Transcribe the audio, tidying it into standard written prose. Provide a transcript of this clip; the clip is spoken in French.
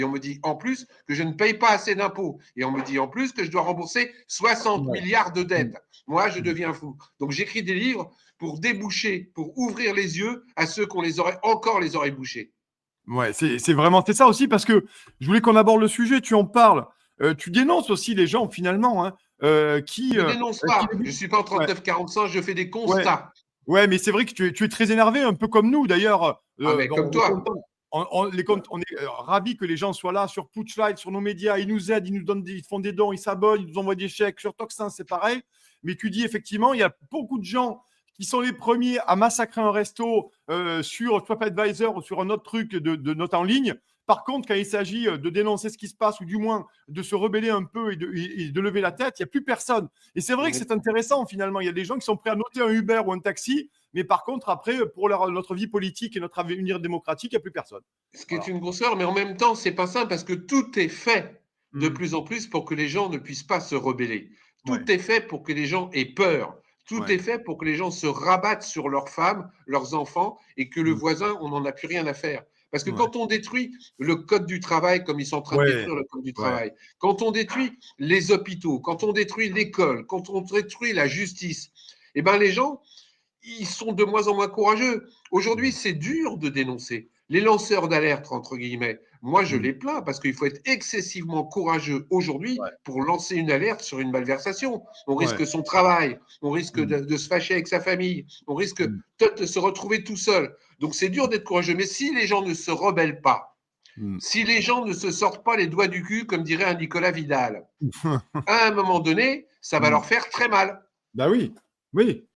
Et on me dit en plus que je ne paye pas assez d'impôts. Et on me dit en plus que je dois rembourser 60 milliards de dettes. Moi, je deviens fou. Donc, j'écris des livres pour déboucher, pour ouvrir les yeux à ceux qu'on les aurait bouchés. Ouais, c'est vraiment c'est ça aussi parce que je voulais qu'on aborde le sujet. Tu en parles, tu dénonces aussi les gens finalement hein, Je ne dénonce pas. Je ne suis pas en ouais, 39-45, je fais des ouais, constats. ouais, mais c'est vrai que tu es très énervé, un peu comme nous d'ailleurs. Ah, mais Bon, comme toi. on est ravis que les gens soient là sur Pushlight, sur nos médias, ils nous aident, ils nous donnent ils font des dons, ils s'abonnent, ils nous envoient des chèques. Sur Toxin, c'est pareil. Mais tu dis effectivement, il y a beaucoup de gens qui sont les premiers à massacrer un resto sur TripAdvisor ou sur un autre truc de notes en ligne. Par contre, quand il s'agit de dénoncer ce qui se passe ou du moins de se rebeller un peu et de lever la tête, il n'y a plus personne. Et c'est vrai que c'est intéressant finalement. Il y a des gens qui sont prêts à noter un Uber ou un taxi, mais par contre, après, pour notre vie politique et notre avenir démocratique, il n'y a plus personne. Ce qui Voilà. est une grosseur, mais en même temps, c'est pas simple parce que tout est fait de Mmh. plus en plus pour que les gens ne puissent pas se rebeller. Ouais, Tout est fait pour que les gens aient peur. Tout ouais. est fait pour que les gens se rabattent sur leurs femmes, leurs enfants, et que le Mmh. voisin, on n'en a plus rien à faire. Parce que Ouais. quand on détruit le code du travail, comme ils sont en train de Ouais, détruire le code du ouais. travail, quand on détruit les hôpitaux, quand on détruit l'école, quand on détruit la justice, eh ben les gens, ils sont de moins en moins courageux. Aujourd'hui, Mmh. c'est dur de dénoncer. Les lanceurs d'alerte, entre guillemets, moi, je Mmh. les plains parce qu'il faut être excessivement courageux aujourd'hui Ouais, pour lancer une alerte sur une malversation. On ouais. risque son travail, on risque Mmh. de se fâcher avec sa famille, on risque Mmh. peut-être de se retrouver tout seul. Donc, c'est dur d'être courageux. Mais si les gens ne se rebellent pas, Mmh. si les gens ne se sortent pas les doigts du cul, comme dirait un Nicolas Vidal, à un moment donné, ça va Mmh. leur faire très mal. Bah oui, oui.